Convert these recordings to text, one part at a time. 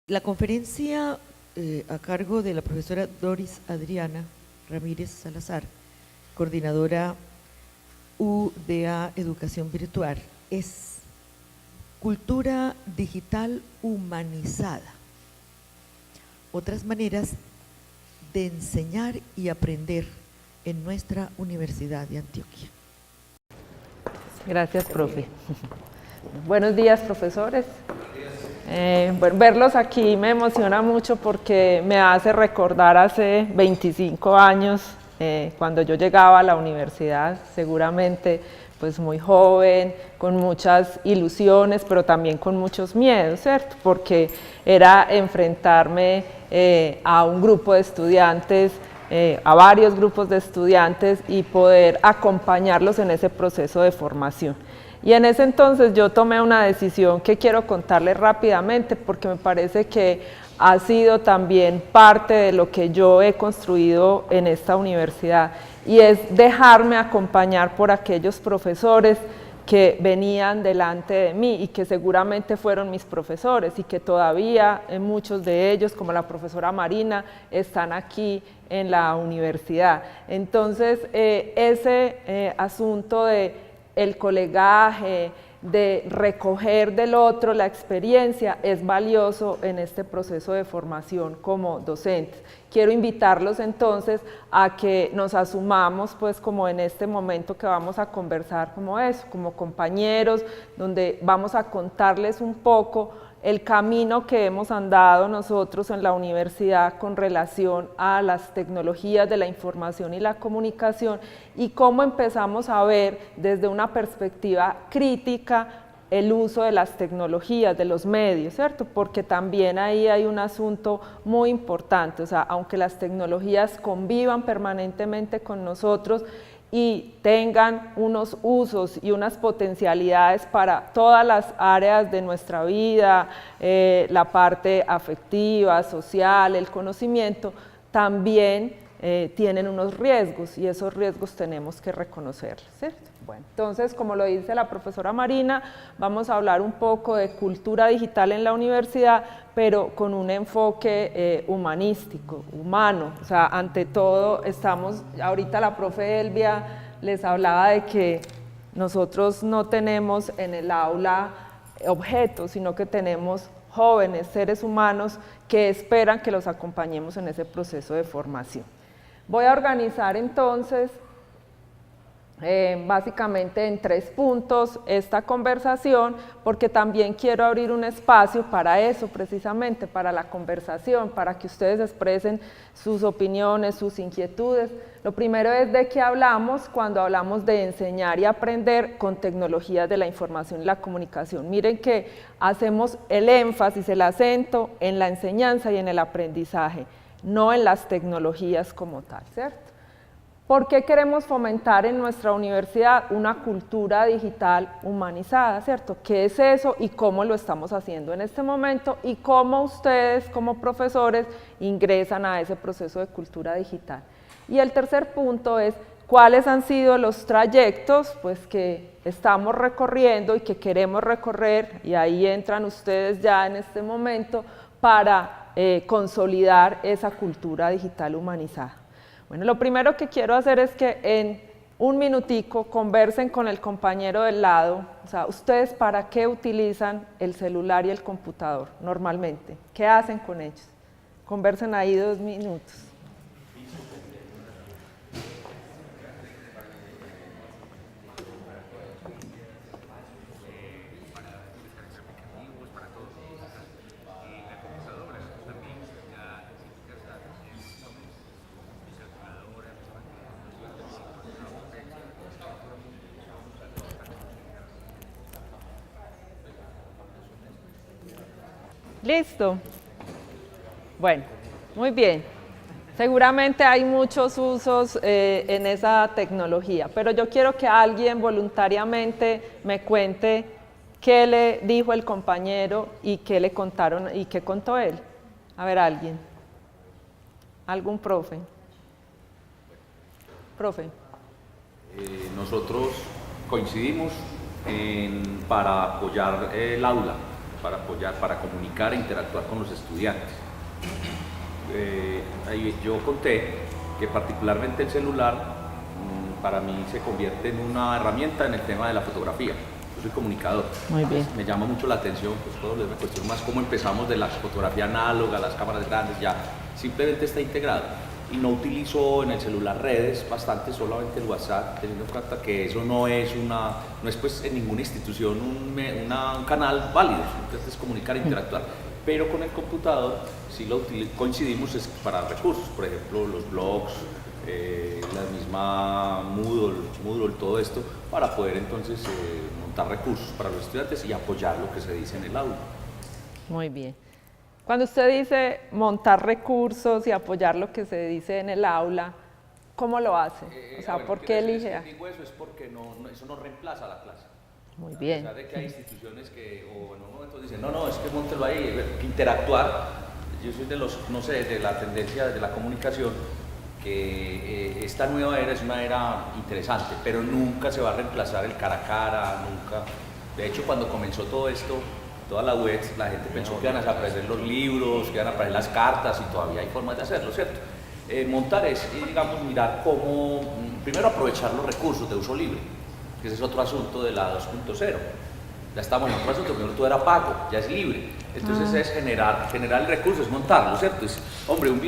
La conferencia a cargo de la profesora Doris Adriana Ramírez Salazar, coordinadora UDA Educación Virtual, es Cultura Digital Humanizada. Otras maneras de enseñar y aprender en nuestra Universidad de Antioquia. Gracias, profe. Buenos días, profesores. Verlos aquí me emociona mucho porque me hace recordar hace 25 años, cuando yo llegaba a la universidad, seguramente pues muy joven, con muchas ilusiones, pero también con muchos miedos, ¿cierto? Porque era enfrentarme a un grupo de estudiantes, a varios grupos de estudiantes y poder acompañarlos en ese proceso de formación. Y en ese entonces yo tomé una decisión que quiero contarles rápidamente porque me parece que ha sido también parte de lo que yo he construido en esta universidad, y es dejarme acompañar por aquellos profesores que venían delante de mí y que seguramente fueron mis profesores y que todavía muchos de ellos, como la profesora Marina, están aquí en la universidad. Entonces, ese asunto de el colegaje, de recoger del otro la experiencia, es valioso en este proceso de formación como docentes. Quiero invitarlos entonces a que nos asumamos pues como en este momento que vamos a conversar como eso, como compañeros, donde vamos a contarles un poco el camino que hemos andado nosotros en la universidad con relación a las tecnologías de la información y la comunicación y cómo empezamos a ver desde una perspectiva crítica el uso de las tecnologías, de los medios, ¿cierto? Porque también ahí hay un asunto muy importante, o sea, aunque las tecnologías convivan permanentemente con nosotros y tengan unos usos y unas potencialidades para todas las áreas de nuestra vida, la parte afectiva, social, el conocimiento, también tienen unos riesgos y esos riesgos tenemos que reconocerlos, ¿cierto? Bueno, entonces, como lo dice la profesora Marina, vamos a hablar un poco de cultura digital en la universidad, pero con un enfoque humanístico, humano. O sea, ante todo estamos, ahorita la profe Elvia les hablaba de que nosotros no tenemos en el aula objetos, sino que tenemos jóvenes, seres humanos que esperan que los acompañemos en ese proceso de formación. Voy a organizar entonces básicamente en 3 puntos esta conversación, porque también quiero abrir un espacio para eso, precisamente para la conversación, para que ustedes expresen sus opiniones, sus inquietudes. Lo primero es de qué hablamos cuando hablamos de enseñar y aprender con tecnologías de la información y la comunicación. Miren que hacemos el énfasis, el acento en la enseñanza y en el aprendizaje, no en las tecnologías como tal, ¿cierto? ¿Por qué queremos fomentar en nuestra universidad una cultura digital humanizada, ¿cierto? ¿Qué es eso y cómo lo estamos haciendo en este momento y cómo ustedes como profesores ingresan a ese proceso de cultura digital? Y el tercer punto es cuáles han sido los trayectos pues, que estamos recorriendo y que queremos recorrer, y ahí entran ustedes ya en este momento para consolidar esa cultura digital humanizada. Bueno, lo primero que quiero hacer es que en un minutico conversen con el compañero del lado. O sea, ¿ustedes para qué utilizan el celular y el computador normalmente? ¿Qué hacen con ellos? Conversen ahí 2 minutos. ¿Listo? Bueno, muy bien. Seguramente hay muchos usos en esa tecnología, pero yo quiero que alguien voluntariamente me cuente qué le dijo el compañero y qué le contaron y qué contó él. A ver, alguien. ¿Algún profe? Profe. Nosotros coincidimos para apoyar el aula para apoyar, para comunicar e interactuar con los estudiantes. Ahí yo conté que particularmente el celular para mí se convierte en una herramienta en el tema de la fotografía. Yo soy comunicador. Muy bien. Me llama mucho la atención, pues todo lo de cuestión más cómo empezamos de la fotografía análoga, las cámaras grandes, ya simplemente está integrado. Y no utilizo en el celular redes bastante, solamente el WhatsApp, teniendo en cuenta que eso no es pues en ninguna institución un canal válido, simplemente es comunicar e interactuar. Pero con el computador sí lo coincidimos para recursos, por ejemplo los blogs, la misma Moodle, todo esto, para poder entonces montar recursos para los estudiantes y apoyar lo que se dice en el aula. Muy bien. Cuando usted dice montar recursos y apoyar lo que se dice en el aula, ¿cómo lo hace? O sea, ¿por qué elige? Si digo eso es porque eso no reemplaza la clase. Muy bien. A pesar de que hay instituciones que en un momento dicen, no, es que móntelo ahí, que interactuar. Yo soy de los, no sé, de la tendencia de la comunicación, que esta nueva era es una era interesante, pero nunca se va a reemplazar el cara a cara, nunca. De hecho, cuando comenzó todo esto, toda la web, la gente pensó que iban a aparecer los libros, que iban a aparecer las cartas, y todavía hay formas de hacerlo, ¿cierto? Montar es, digamos, mirar cómo, primero aprovechar los recursos de uso libre, que ese es otro asunto de la 2.0. Ya estamos en otro asunto, primero todo era pago, ya es libre. Entonces es generar el recurso, es montarlo, ¿cierto? Es, hombre, un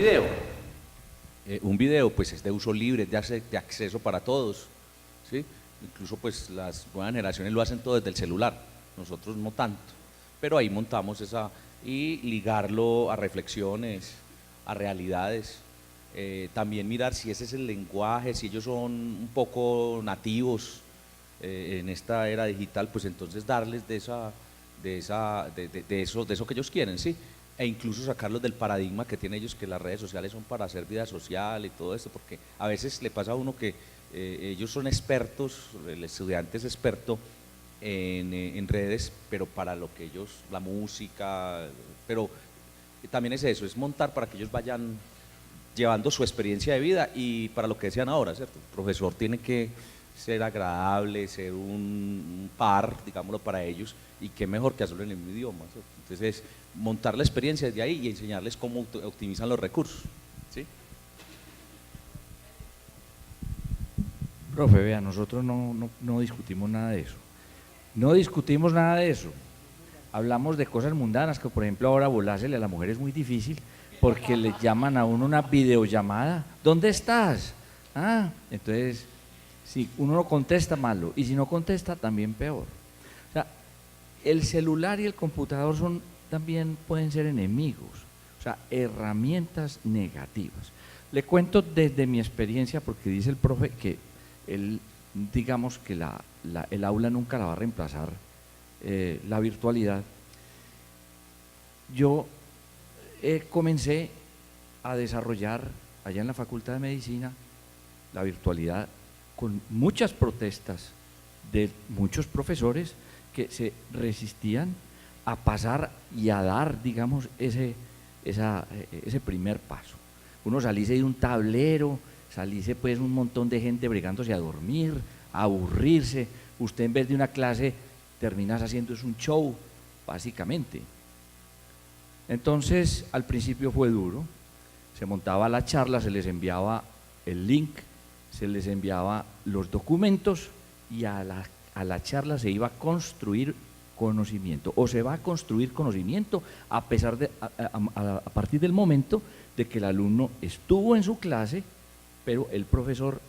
video pues es de uso libre, de acceso para todos, ¿sí? Incluso pues las nuevas generaciones lo hacen todo desde el celular, nosotros no tanto, pero ahí montamos y ligarlo a reflexiones, a realidades, también mirar si ese es el lenguaje, si ellos son un poco nativos en esta era digital, pues entonces darles de eso que ellos quieren, ¿sí? E incluso sacarlos del paradigma que tienen ellos, que las redes sociales son para hacer vida social y todo esto, porque a veces le pasa a uno que ellos son expertos, el estudiante es experto en redes, pero para lo que ellos, la música, pero también es eso, es montar para que ellos vayan llevando su experiencia de vida y para lo que decían ahora, ¿cierto? El profesor tiene que ser agradable, ser un par, digámoslo, para ellos, y qué mejor que hacerlo en el mismo idioma, ¿cierto? Entonces, montar la experiencia desde ahí y enseñarles cómo optimizan los recursos, ¿sí? Profe, vea, nosotros no discutimos nada de eso. No discutimos nada de eso. Hablamos de cosas mundanas, que por ejemplo ahora volársele a la mujer es muy difícil porque le llaman a uno una videollamada. ¿Dónde estás? Entonces, si uno no contesta, malo. Y si no contesta, también peor. O sea, el celular y el computador también pueden ser enemigos. O sea, herramientas negativas. Le cuento desde mi experiencia, porque dice el profe que él, digamos que el aula nunca la va a reemplazar, la virtualidad. Yo comencé a desarrollar allá en la Facultad de Medicina la virtualidad con muchas protestas de muchos profesores que se resistían a pasar y a dar, digamos, ese primer paso. Uno salirse de un tablero, salirse pues un montón de gente bregándose a dormir, a aburrirse. Usted en vez de una clase terminas haciendo un show, básicamente. Entonces, al principio fue duro, se montaba la charla, se les enviaba el link, se les enviaba los documentos y a la charla se iba a construir conocimiento, o se va a construir conocimiento a partir del momento de que el alumno estuvo en su clase, pero el profesor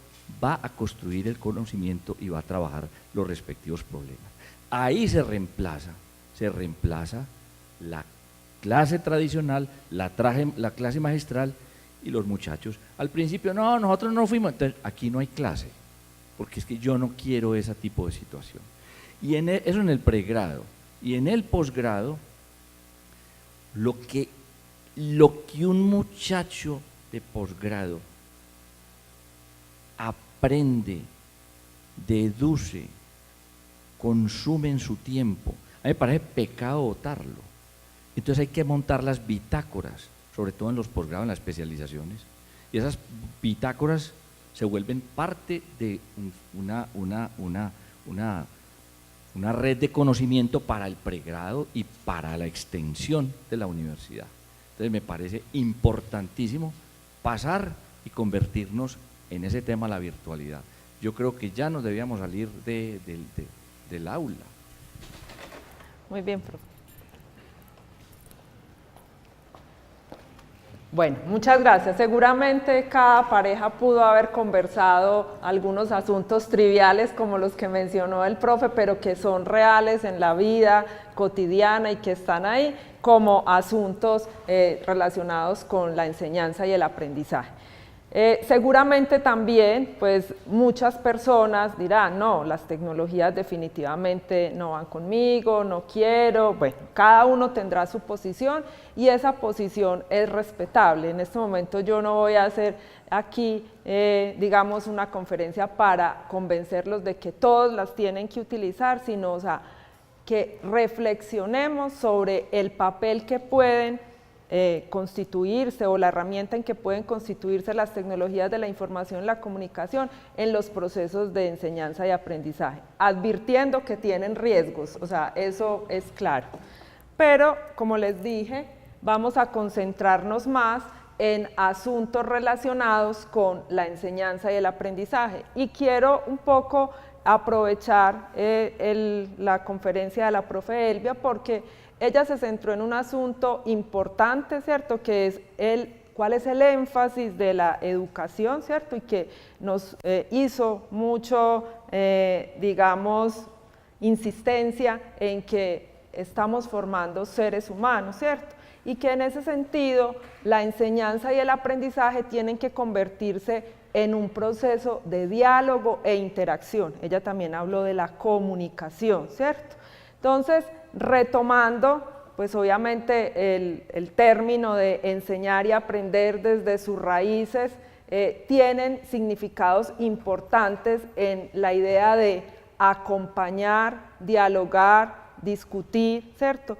va a construir el conocimiento y va a trabajar los respectivos problemas. Ahí se reemplaza la clase tradicional, la clase magistral, y los muchachos al principio, no, nosotros no fuimos, entonces aquí no hay clase, porque es que yo no quiero ese tipo de situación. Y eso en el pregrado. Y en el posgrado, lo que un muchacho de posgrado aprende, deduce, consume en su tiempo, a mí me parece pecado botarlo. Entonces hay que montar las bitácoras, sobre todo en los posgrados, en las especializaciones, y esas bitácoras se vuelven parte de una red de conocimiento para el pregrado y para la extensión de la universidad. Entonces me parece importantísimo pasar y convertirnos en ese tema la virtualidad. Yo creo que ya nos debíamos salir del aula. Muy bien, profe. Bueno, muchas gracias. Seguramente cada pareja pudo haber conversado algunos asuntos triviales como los que mencionó el profe, pero que son reales en la vida cotidiana y que están ahí como asuntos relacionados con la enseñanza y el aprendizaje. Seguramente también, pues muchas personas dirán, no, las tecnologías definitivamente no van conmigo, no quiero. Bueno, cada uno tendrá su posición y esa posición es respetable. En este momento yo no voy a hacer aquí, digamos, una conferencia para convencerlos de que todos las tienen que utilizar, sino, o sea, que reflexionemos sobre el papel que pueden constituirse o la herramienta en que pueden constituirse las tecnologías de la información y la comunicación en los procesos de enseñanza y aprendizaje, advirtiendo que tienen riesgos, o sea, eso es claro. Pero, como les dije, vamos a concentrarnos más en asuntos relacionados con la enseñanza y el aprendizaje. Y quiero un poco aprovechar la conferencia de la profe Elvia porque ella se centró en un asunto importante, ¿cierto?, que es cuál es el énfasis de la educación, ¿cierto?, y que nos hizo mucho, digamos, insistencia en que estamos formando seres humanos, ¿cierto?, y que en ese sentido la enseñanza y el aprendizaje tienen que convertirse en un proceso de diálogo e interacción. Ella también habló de la comunicación, ¿cierto? Entonces, retomando, pues obviamente el término de enseñar y aprender desde sus raíces tienen significados importantes en la idea de acompañar, dialogar, discutir, ¿cierto?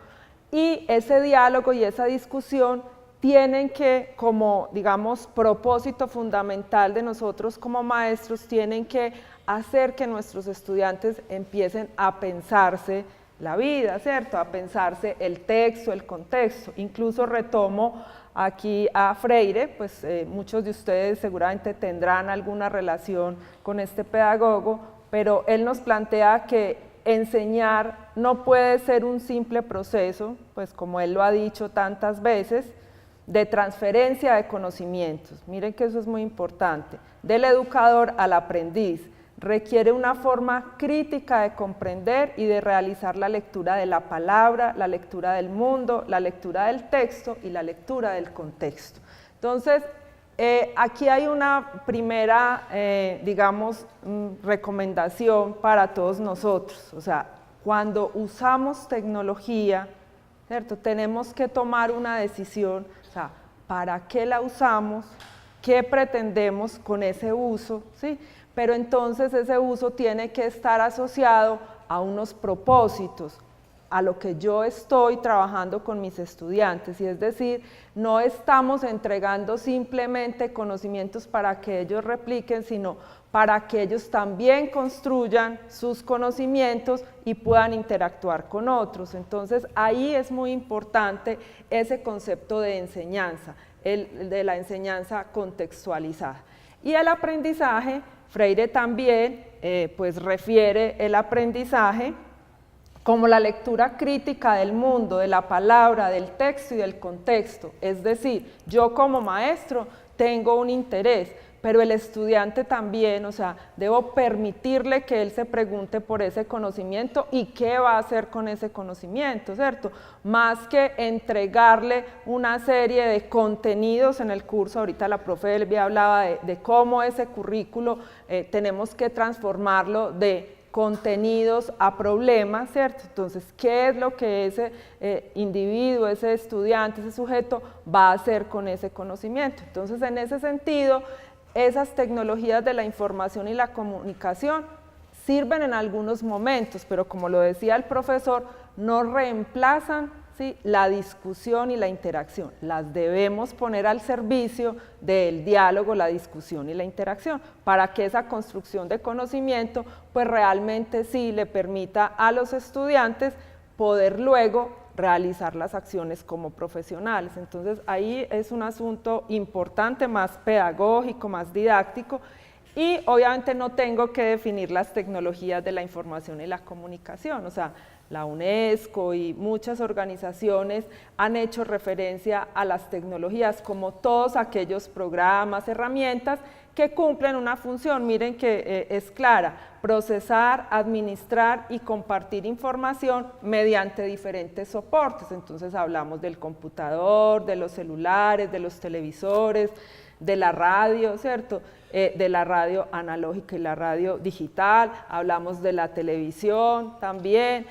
Y ese diálogo y esa discusión tienen que, como digamos, propósito fundamental de nosotros como maestros, tienen que hacer que nuestros estudiantes empiecen a pensarse la vida, ¿cierto?, a pensarse el texto, el contexto. Incluso retomo aquí a Freire, pues muchos de ustedes seguramente tendrán alguna relación con este pedagogo, pero él nos plantea que enseñar no puede ser un simple proceso, pues como él lo ha dicho tantas veces, de transferencia de conocimientos. Miren que eso es muy importante, del educador al aprendiz. Requiere una forma crítica de comprender y de realizar la lectura de la palabra, la lectura del mundo, la lectura del texto y la lectura del contexto. Entonces, aquí hay una primera, digamos, recomendación para todos nosotros. O sea, cuando usamos tecnología, ¿cierto?, tenemos que tomar una decisión, o sea, ¿para qué la usamos? ¿Qué pretendemos con ese uso? ¿Sí? Pero entonces ese uso tiene que estar asociado a unos propósitos, a lo que yo estoy trabajando con mis estudiantes, y es decir, no estamos entregando simplemente conocimientos para que ellos repliquen, sino para que ellos también construyan sus conocimientos y puedan interactuar con otros. Entonces ahí es muy importante ese concepto de enseñanza, el de la enseñanza contextualizada. Y el aprendizaje, Freire también pues refiere el aprendizaje como la lectura crítica del mundo, de la palabra, del texto y del contexto. Es decir, yo como maestro tengo un interés, pero el estudiante también, o sea, debo permitirle que él se pregunte por ese conocimiento y qué va a hacer con ese conocimiento, ¿cierto? Más que entregarle una serie de contenidos en el curso. Ahorita la profe Elvia hablaba de cómo ese currículo tenemos que transformarlo de contenidos a problemas, ¿cierto? Entonces, ¿qué es lo que ese individuo, ese estudiante, ese sujeto va a hacer con ese conocimiento? Entonces, en ese sentido, esas tecnologías de la información y la comunicación sirven en algunos momentos, pero como lo decía el profesor, no reemplazan, ¿sí? La discusión y la interacción. Las debemos poner al servicio del diálogo, la discusión y la interacción, para que esa construcción de conocimiento pues realmente sí le permita a los estudiantes poder luego realizar las acciones como profesionales. Entonces ahí es un asunto importante, más pedagógico, más didáctico, y obviamente no tengo que definir las tecnologías de la información y la comunicación, o sea, la UNESCO y muchas organizaciones han hecho referencia a las tecnologías como todos aquellos programas, herramientas que cumplen una función, miren que es clara, procesar, administrar y compartir información mediante diferentes soportes. Entonces hablamos del computador, de los celulares, de los televisores, de la radio, ¿cierto? De la radio analógica y la radio digital, hablamos de la televisión también.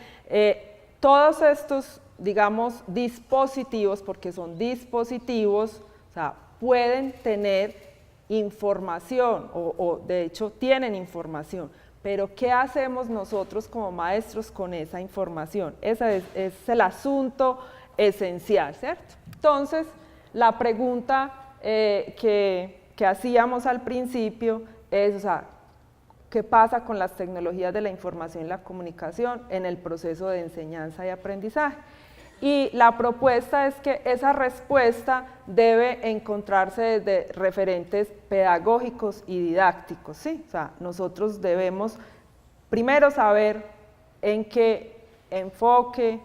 Todos estos, digamos, dispositivos, porque son dispositivos, o sea, pueden tener información o de hecho tienen información, pero ¿qué hacemos nosotros como maestros con esa información? Ese es el asunto esencial, ¿cierto? Entonces, la pregunta que hacíamos al principio es, o sea, ¿qué pasa con las tecnologías de la información y la comunicación en el proceso de enseñanza y aprendizaje? Y la propuesta es que esa respuesta debe encontrarse desde referentes pedagógicos y didácticos, ¿sí? O sea, nosotros debemos primero saber en qué enfoque,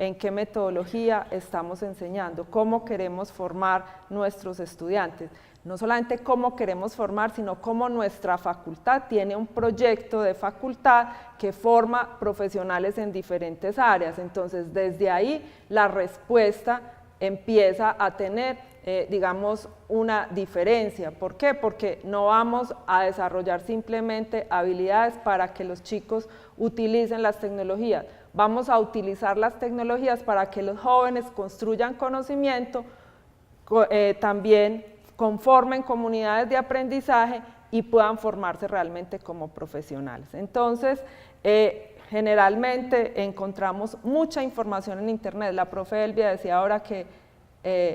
en qué metodología estamos enseñando, cómo queremos formar nuestros estudiantes. No solamente cómo queremos formar, sino cómo nuestra facultad tiene un proyecto de facultad que forma profesionales en diferentes áreas. Entonces, desde ahí la respuesta empieza a tener, digamos, una diferencia. ¿Por qué? Porque no vamos a desarrollar simplemente habilidades para que los chicos utilicen las tecnologías. Vamos a utilizar las tecnologías para que los jóvenes construyan conocimiento, también conformen comunidades de aprendizaje y puedan formarse realmente como profesionales. Entonces, generalmente encontramos mucha información en Internet. La profe Elvia decía ahora que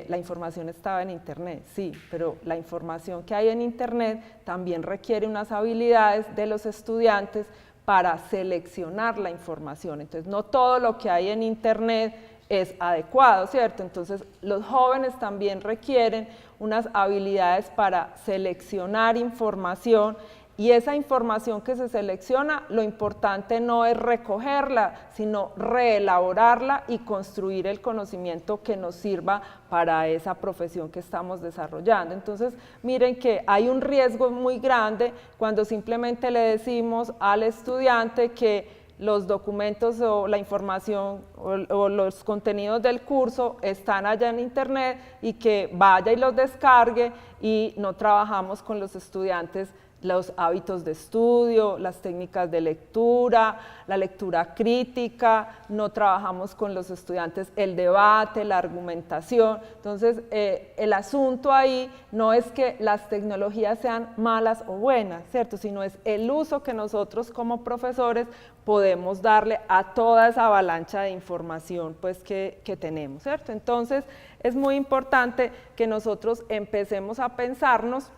la información estaba en Internet, sí, pero la información que hay en Internet también requiere unas habilidades de los estudiantes para seleccionar la información. Entonces, no todo lo que hay en Internet es adecuado, ¿cierto? Entonces, los jóvenes también requieren unas habilidades para seleccionar información, y esa información que se selecciona, lo importante no es recogerla, sino reelaborarla y construir el conocimiento que nos sirva para esa profesión que estamos desarrollando. Entonces, miren que hay un riesgo muy grande cuando simplemente le decimos al estudiante que los documentos o la información o los contenidos del curso están allá en Internet y que vaya y los descargue, y no trabajamos con los estudiantes los hábitos de estudio, las técnicas de lectura, la lectura crítica, no trabajamos con los estudiantes el debate, la argumentación. Entonces, el asunto ahí no es que las tecnologías sean malas o buenas, ¿cierto? Sino es el uso que nosotros como profesores podemos darle a toda esa avalancha de información pues, que tenemos, ¿cierto? Entonces, es muy importante que nosotros empecemos a pensarnos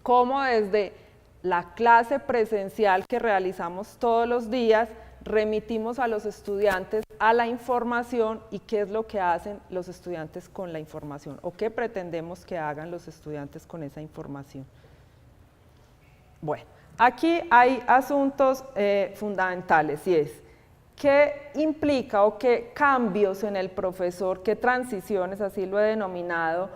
cómo desde la clase presencial que realizamos todos los días, remitimos a los estudiantes a la información y qué es lo que hacen los estudiantes con la información o qué pretendemos que hagan los estudiantes con esa información. Bueno, aquí hay asuntos fundamentales, y es qué implica o qué cambios en el profesor, qué transiciones, así lo he denominado,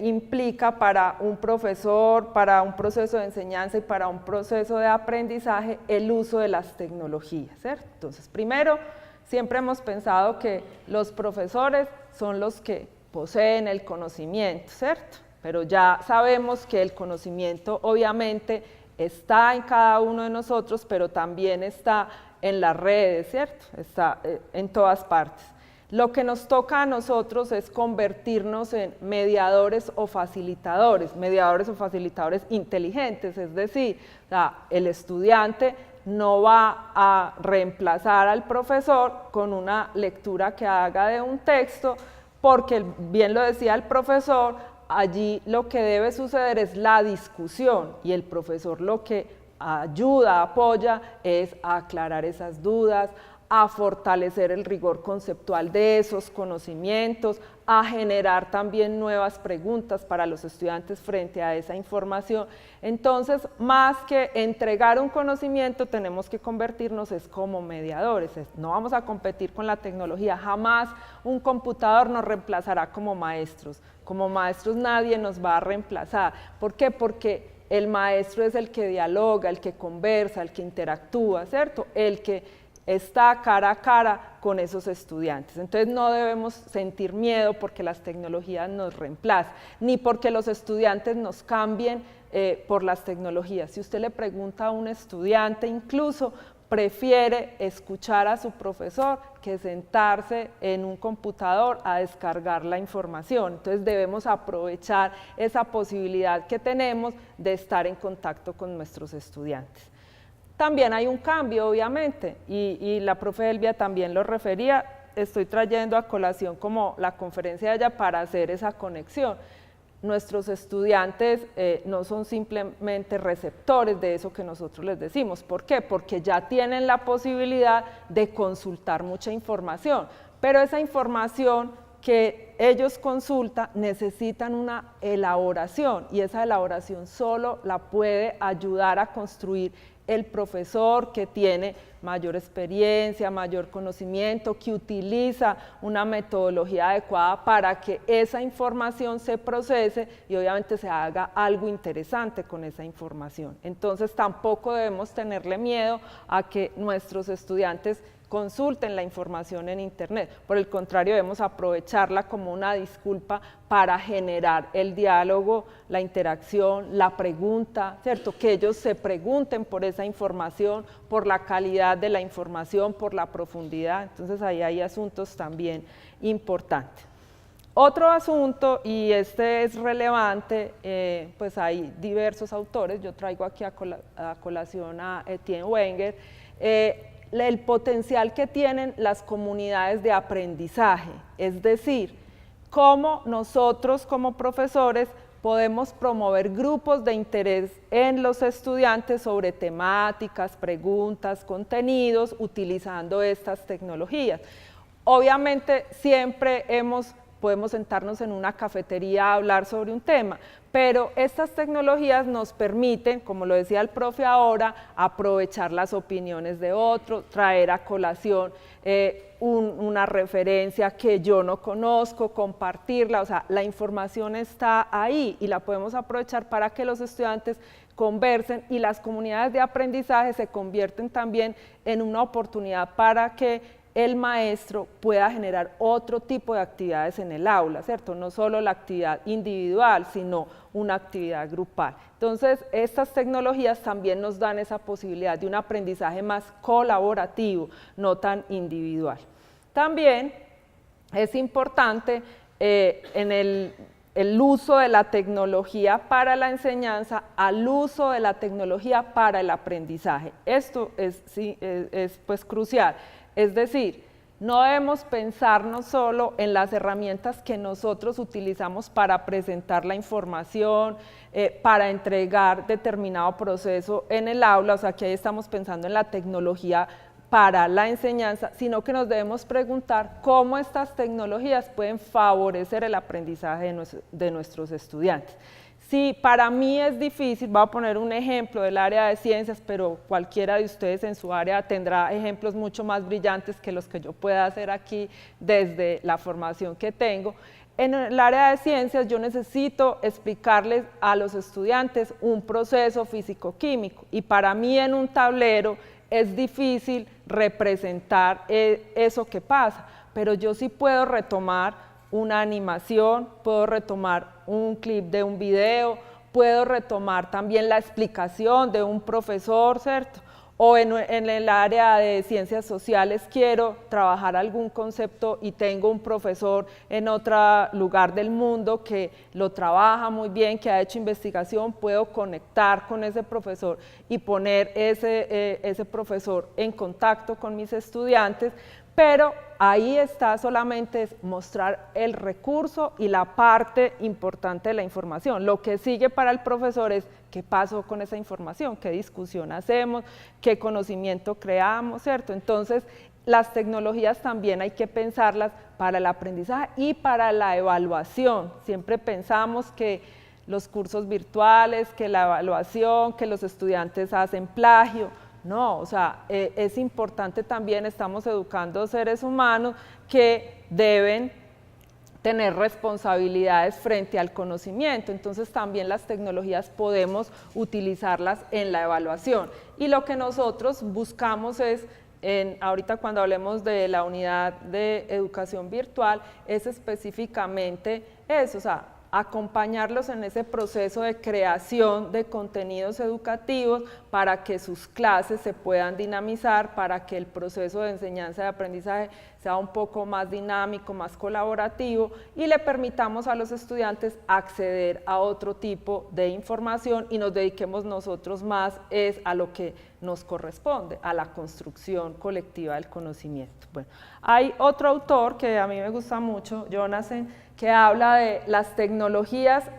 implica para un profesor, para un proceso de enseñanza y para un proceso de aprendizaje el uso de las tecnologías, ¿cierto? Entonces, primero, siempre hemos pensado que los profesores son los que poseen el conocimiento, ¿cierto? Pero ya sabemos que el conocimiento obviamente está en cada uno de nosotros, pero también está en las redes, ¿cierto? Está en todas partes. Lo que nos toca a nosotros es convertirnos en mediadores o facilitadores inteligentes, es decir, el estudiante no va a reemplazar al profesor con una lectura que haga de un texto, porque bien lo decía el profesor, allí lo que debe suceder es la discusión y el profesor lo que ayuda, apoya, es a aclarar esas dudas, a fortalecer el rigor conceptual de esos conocimientos, a generar también nuevas preguntas para los estudiantes frente a esa información. Entonces, más que entregar un conocimiento, tenemos que convertirnos como mediadores. No vamos a competir con la tecnología, jamás un computador nos reemplazará como maestros. Como maestros nadie nos va a reemplazar. ¿Por qué? Porque el maestro es el que dialoga, el que conversa, el que interactúa, ¿cierto? El que está cara a cara con esos estudiantes. Entonces no debemos sentir miedo porque las tecnologías nos reemplazan, ni porque los estudiantes nos cambien por las tecnologías. Si usted le pregunta a un estudiante, incluso prefiere escuchar a su profesor que sentarse en un computador a descargar la información. Entonces debemos aprovechar esa posibilidad que tenemos de estar en contacto con nuestros estudiantes. También hay un cambio, obviamente, y la profe Elvia también lo refería, estoy trayendo a colación como la conferencia de ella para hacer esa conexión. Nuestros estudiantes no son simplemente receptores de eso que nosotros les decimos. ¿Por qué? Porque ya tienen la posibilidad de consultar mucha información, pero esa información que ellos consultan necesitan una elaboración y esa elaboración solo la puede ayudar a construir el profesor que tiene mayor experiencia, mayor conocimiento, que utiliza una metodología adecuada para que esa información se procese y obviamente se haga algo interesante con esa información. Entonces tampoco debemos tenerle miedo a que nuestros estudiantes consulten la información en internet, por el contrario debemos aprovecharla como una disculpa para generar el diálogo, la interacción, la pregunta, ¿cierto? Que ellos se pregunten por esa información, por la calidad de la información, por la profundidad, entonces ahí hay asuntos también importantes. Otro asunto, y este es relevante, pues hay diversos autores, yo traigo aquí a colación a Etienne Wenger, el potencial que tienen las comunidades de aprendizaje, es decir, cómo nosotros como profesores podemos promover grupos de interés en los estudiantes sobre temáticas, preguntas, contenidos, utilizando estas tecnologías. Obviamente siempre podemos sentarnos en una cafetería a hablar sobre un tema, pero estas tecnologías nos permiten, como lo decía el profe ahora, aprovechar las opiniones de otros, traer a colación una referencia que yo no conozco, compartirla, o sea, la información está ahí y la podemos aprovechar para que los estudiantes conversen y las comunidades de aprendizaje se convierten también en una oportunidad para que el maestro pueda generar otro tipo de actividades en el aula, ¿cierto? No solo la actividad individual, sino una actividad grupal. Entonces, estas tecnologías también nos dan esa posibilidad de un aprendizaje más colaborativo, no tan individual. También es importante en el uso de la tecnología para la enseñanza al uso de la tecnología para el aprendizaje. Esto es pues crucial. Es decir, no debemos pensarnos solo en las herramientas que nosotros utilizamos para presentar la información, para entregar determinado proceso en el aula, o sea que ahí estamos pensando en la tecnología para la enseñanza, sino que nos debemos preguntar cómo estas tecnologías pueden favorecer el aprendizaje de nuestros estudiantes. Si para mí es difícil, voy a poner un ejemplo del área de ciencias, pero cualquiera de ustedes en su área tendrá ejemplos mucho más brillantes que los que yo pueda hacer aquí desde la formación que tengo. En el área de ciencias yo necesito explicarles a los estudiantes un proceso físico-químico y para mí en un tablero es difícil representar eso que pasa, pero yo sí puedo retomar una animación, puedo retomar un clip de un video, puedo retomar también la explicación de un profesor, ¿cierto? o en el área de ciencias sociales quiero trabajar algún concepto y tengo un profesor en otro lugar del mundo que lo trabaja muy bien, que ha hecho investigación, puedo conectar con ese profesor y poner ese profesor en contacto con mis estudiantes, pero ahí está solamente mostrar el recurso y la parte importante de la información. Lo que sigue para el profesor es qué pasó con esa información, qué discusión hacemos, qué conocimiento creamos, ¿cierto? Entonces, las tecnologías también hay que pensarlas para el aprendizaje y para la evaluación. Siempre pensamos que los cursos virtuales, que la evaluación, que los estudiantes hacen plagio. No, o sea, es importante también, estamos educando seres humanos que deben tener responsabilidades frente al conocimiento, entonces también las tecnologías podemos utilizarlas en la evaluación. Y lo que nosotros buscamos es, ahorita cuando hablemos de la unidad de educación virtual, es específicamente eso, o sea, acompañarlos en ese proceso de creación de contenidos educativos para que sus clases se puedan dinamizar, para que el proceso de enseñanza y aprendizaje sea un poco más dinámico, más colaborativo y le permitamos a los estudiantes acceder a otro tipo de información y nos dediquemos nosotros más a lo que nos corresponde, a la construcción colectiva del conocimiento. Bueno, hay otro autor que a mí me gusta mucho, Jonathan, que habla de las tecnologías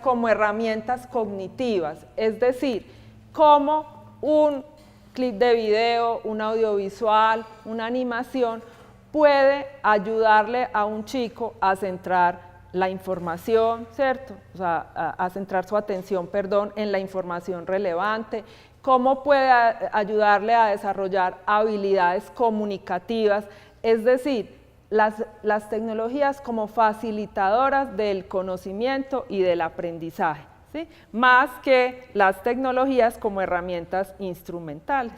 como herramientas cognitivas, es decir, cómo un clip de video, un audiovisual, una animación puede ayudarle a un chico a centrar la información, ¿cierto? O sea, a centrar su atención, perdón, en la información relevante, cómo puede ayudarle a desarrollar habilidades comunicativas, es decir, las tecnologías como facilitadoras del conocimiento y del aprendizaje, ¿sí? Más que las tecnologías como herramientas instrumentales.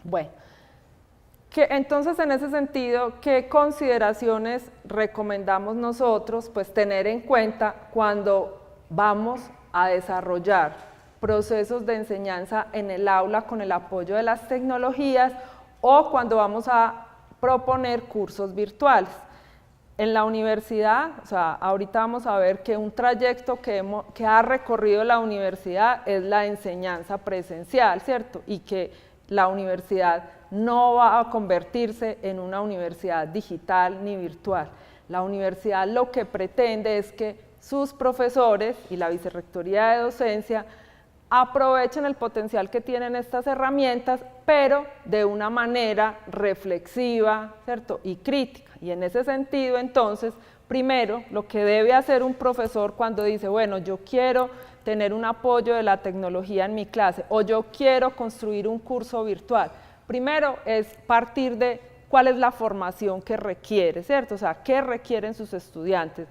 Bueno, entonces en ese sentido, ¿qué consideraciones recomendamos nosotros? Pues tener en cuenta cuando vamos a desarrollar procesos de enseñanza en el aula con el apoyo de las tecnologías o cuando vamos a proponer cursos virtuales. En la universidad, o sea, ahorita vamos a ver que un trayecto que ha recorrido la universidad es la enseñanza presencial, ¿cierto? Y que la universidad no va a convertirse en una universidad digital ni virtual. La universidad lo que pretende es que sus profesores y la Vicerrectoría de Docencia aprovechen el potencial que tienen estas herramientas, pero de una manera reflexiva, ¿cierto? Y crítica. Y en ese sentido, entonces, primero, lo que debe hacer un profesor cuando dice, bueno, yo quiero tener un apoyo de la tecnología en mi clase, o yo quiero construir un curso virtual, primero es partir de cuál es la formación que requiere, ¿cierto? O sea, ¿qué requieren sus estudiantes?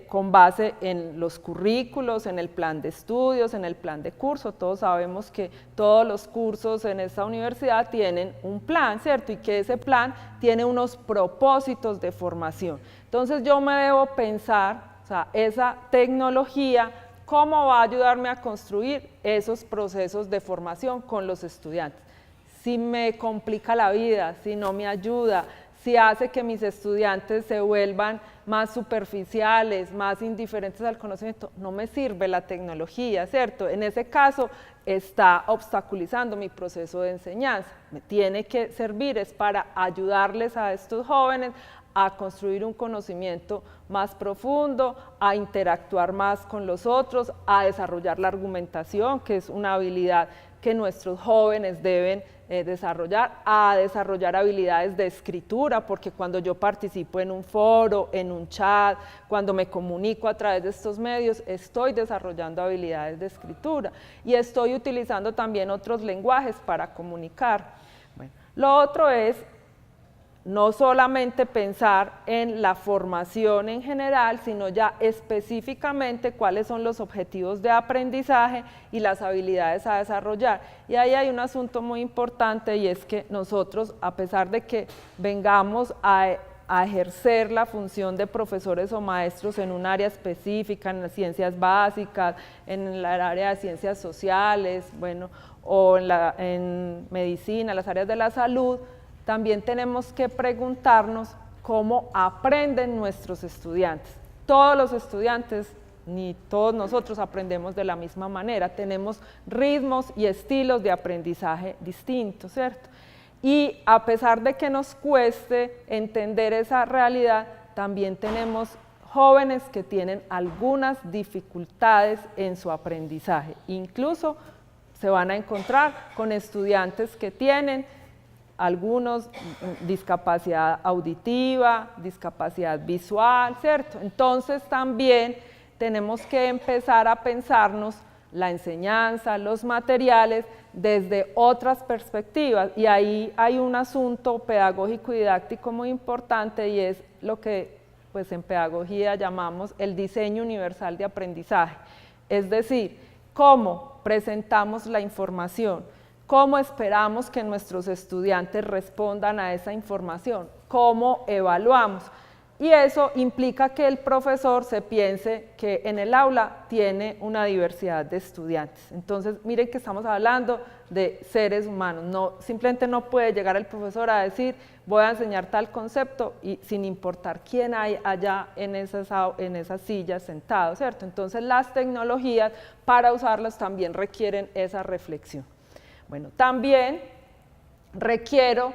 Con base en los currículos, en el plan de estudios, en el plan de curso. Todos sabemos que todos los cursos en esta universidad tienen un plan, ¿cierto? Y que ese plan tiene unos propósitos de formación. Entonces yo me debo pensar, o sea, esa tecnología, cómo va a ayudarme a construir esos procesos de formación con los estudiantes. Si me complica la vida, si no me ayuda, si hace que mis estudiantes se vuelvan más superficiales, más indiferentes al conocimiento, no me sirve la tecnología, ¿cierto? En ese caso está obstaculizando mi proceso de enseñanza. Me tiene que servir, es para ayudarles a estos jóvenes a construir un conocimiento más profundo, a interactuar más con los otros, a desarrollar la argumentación, que es una habilidad que nuestros jóvenes deben desarrollar, a desarrollar habilidades de escritura, porque cuando yo participo en un foro, en un chat, cuando me comunico a través de estos medios, estoy desarrollando habilidades de escritura y estoy utilizando también otros lenguajes para comunicar. Bueno, lo otro es no solamente pensar en la formación en general, sino ya específicamente cuáles son los objetivos de aprendizaje y las habilidades a desarrollar. Y ahí hay un asunto muy importante y es que nosotros, a pesar de que vengamos a a ejercer la función de profesores o maestros en un área específica, en las ciencias básicas, en el área de ciencias sociales, bueno, o en medicina, las áreas de la salud, también tenemos que preguntarnos cómo aprenden nuestros estudiantes. Todos los estudiantes, ni todos nosotros aprendemos de la misma manera, tenemos ritmos y estilos de aprendizaje distintos, ¿cierto? Y a pesar de que nos cueste entender esa realidad, también tenemos jóvenes que tienen algunas dificultades en su aprendizaje. Incluso se van a encontrar con estudiantes que tienen algunos discapacidad auditiva, discapacidad visual, ¿cierto? Entonces también tenemos que empezar a pensarnos la enseñanza, los materiales, desde otras perspectivas, y ahí hay un asunto pedagógico y didáctico muy importante, y es lo que pues en pedagogía llamamos el diseño universal de aprendizaje, es decir, cómo presentamos la información, cómo esperamos que nuestros estudiantes respondan a esa información, cómo evaluamos. Y eso implica que el profesor se piense que en el aula tiene una diversidad de estudiantes. Entonces, miren que estamos hablando de seres humanos. Simplemente no puede llegar el profesor a decir, voy a enseñar tal concepto, y sin importar quién hay allá en esas sillas sentado, ¿cierto? Entonces, las tecnologías, para usarlas, también requieren esa reflexión. Bueno, también requiero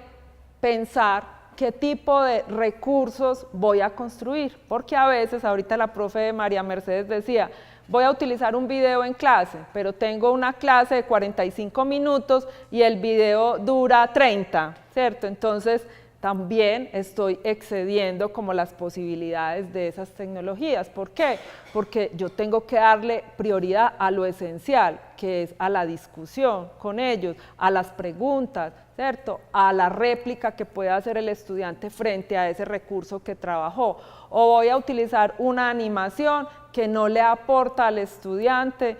pensar qué tipo de recursos voy a construir, porque a veces, ahorita la profe María Mercedes decía, voy a utilizar un video en clase, pero tengo una clase de 45 minutos y el video dura 30, ¿cierto? Entonces, también estoy excediendo como las posibilidades de esas tecnologías. ¿Por qué? Porque yo tengo que darle prioridad a lo esencial, que es a la discusión con ellos, a las preguntas, ¿cierto? A la réplica que pueda hacer el estudiante frente a ese recurso que trabajó. O voy a utilizar una animación que no le aporta al estudiante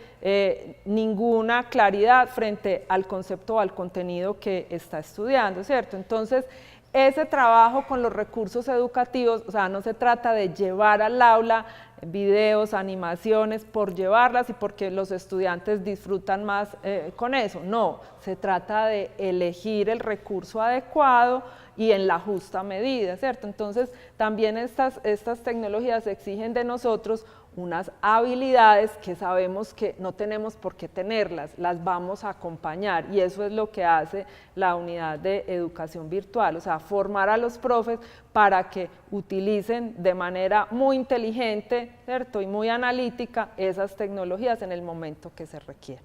ninguna claridad frente al concepto o al contenido que está estudiando, ¿cierto? Entonces, ese trabajo con los recursos educativos, o sea, no se trata de llevar al aula videos, animaciones por llevarlas y porque los estudiantes disfrutan más con eso, no, se trata de elegir el recurso adecuado y en la justa medida, ¿cierto? Entonces, también estas tecnologías exigen de nosotros unas habilidades que sabemos que no tenemos por qué tenerlas, las vamos a acompañar, y eso es lo que hace la unidad de educación virtual, o sea, formar a los profes para que utilicen de manera muy inteligente, ¿cierto? Y muy analítica esas tecnologías en el momento que se requiera.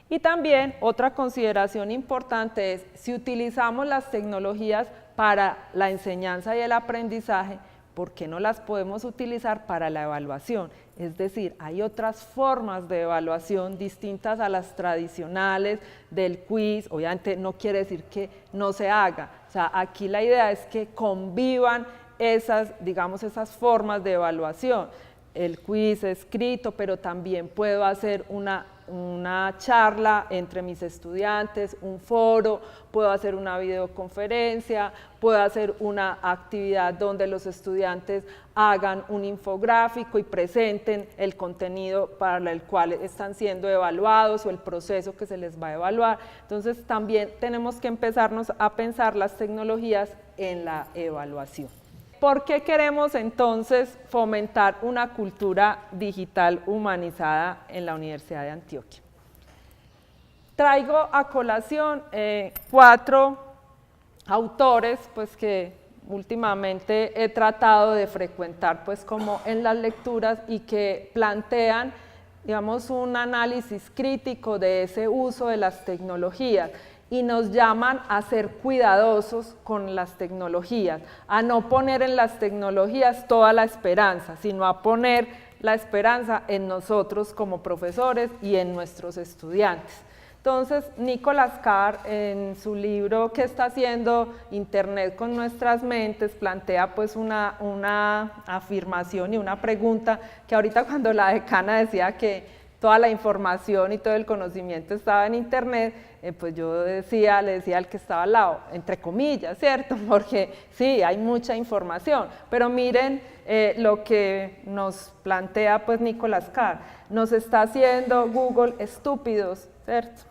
Y también otra consideración importante es, si utilizamos las tecnologías para la enseñanza y el aprendizaje, ¿por qué no las podemos utilizar para la evaluación? Es decir, hay otras formas de evaluación distintas a las tradicionales del quiz. Obviamente no quiere decir que no se haga, o sea, aquí la idea es que convivan esas formas de evaluación. El quiz escrito, pero también puedo hacer una charla entre mis estudiantes, un foro, puedo hacer una videoconferencia, puedo hacer una actividad donde los estudiantes hagan un infográfico y presenten el contenido para el cual están siendo evaluados o el proceso que se les va a evaluar. Entonces también tenemos que empezarnos a pensar las tecnologías en la evaluación. ¿Por qué queremos entonces fomentar una cultura digital humanizada en la Universidad de Antioquia? Traigo a colación 4 autores pues, que últimamente he tratado de frecuentar pues, como en las lecturas y que plantean, digamos, un análisis crítico de ese uso de las tecnologías. Y nos llaman a ser cuidadosos con las tecnologías, a no poner en las tecnologías toda la esperanza, sino a poner la esperanza en nosotros como profesores y en nuestros estudiantes. Entonces, Nicholas Carr, en su libro ¿Qué está haciendo Internet con nuestras mentes?, plantea pues una afirmación y una pregunta que ahorita cuando la decana decía que toda la información y todo el conocimiento estaba en internet, pues yo le decía al que estaba al lado, entre comillas, ¿cierto? Porque sí, hay mucha información, pero miren lo que nos plantea pues Nicholas Carr, nos está haciendo Google estúpidos, ¿cierto?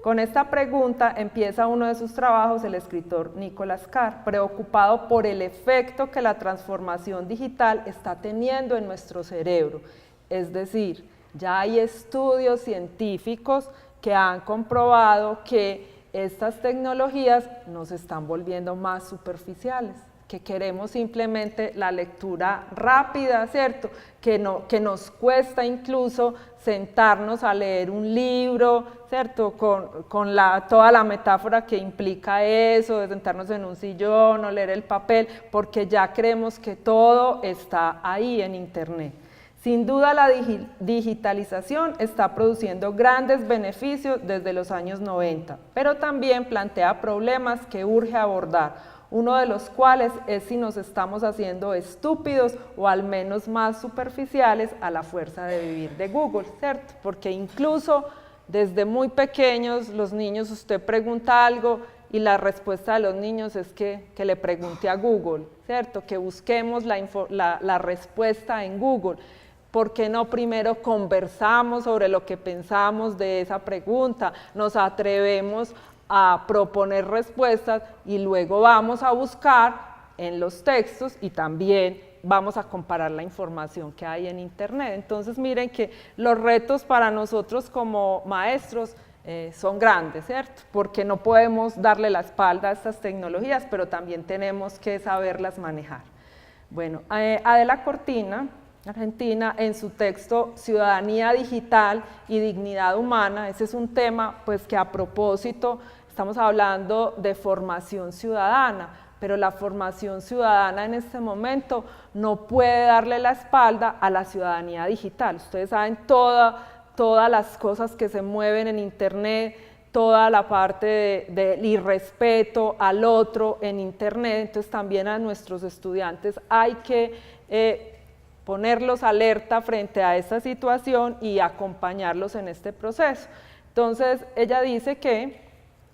Con esta pregunta empieza uno de sus trabajos el escritor Nicholas Carr, preocupado por el efecto que la transformación digital está teniendo en nuestro cerebro. Es decir, ya hay estudios científicos que han comprobado que estas tecnologías nos están volviendo más superficiales, que queremos simplemente la lectura rápida, ¿cierto? Que nos cuesta incluso sentarnos a leer un libro, ¿cierto? Con toda la metáfora que implica eso, de sentarnos en un sillón o leer el papel, porque ya creemos que todo está ahí en internet. Sin duda la digitalización está produciendo grandes beneficios desde los años 90, pero también plantea problemas que urge abordar, uno de los cuales es si nos estamos haciendo estúpidos o al menos más superficiales a la fuerza de vivir de Google, ¿cierto? Porque incluso desde muy pequeños los niños, usted pregunta algo y la respuesta de los niños es que le pregunte a Google, ¿cierto? Que busquemos la respuesta en Google. ¿Por qué no primero conversamos sobre lo que pensamos de esa pregunta? Nos atrevemos a proponer respuestas y luego vamos a buscar en los textos y también vamos a comparar la información que hay en internet. Entonces miren que los retos para nosotros como maestros son grandes, ¿cierto? Porque no podemos darle la espalda a estas tecnologías, pero también tenemos que saberlas manejar. Bueno, Adela Cortina, argentina, en su texto Ciudadanía Digital y Dignidad Humana, ese es un tema pues que a propósito estamos hablando de formación ciudadana, pero la formación ciudadana en este momento no puede darle la espalda a la ciudadanía digital. Ustedes saben todas las cosas que se mueven en internet, toda la parte del irrespeto al otro en internet, entonces también a nuestros estudiantes hay que ponerlos alerta frente a esta situación y acompañarlos en este proceso. Entonces ella dice que,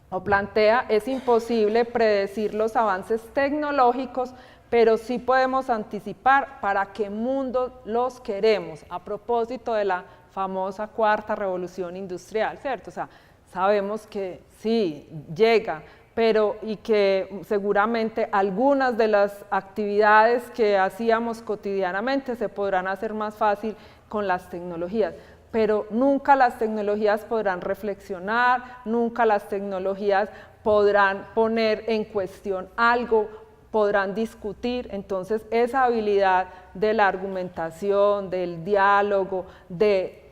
o plantea, es imposible predecir los avances tecnológicos, pero sí podemos anticipar para qué mundo los queremos, a propósito de la famosa cuarta revolución industrial, ¿cierto? O sea, sabemos que sí, llega, pero y que seguramente algunas de las actividades que hacíamos cotidianamente se podrán hacer más fácil con las tecnologías, pero nunca las tecnologías podrán reflexionar, nunca las tecnologías podrán poner en cuestión algo, podrán discutir. Entonces esa habilidad de la argumentación, del diálogo, de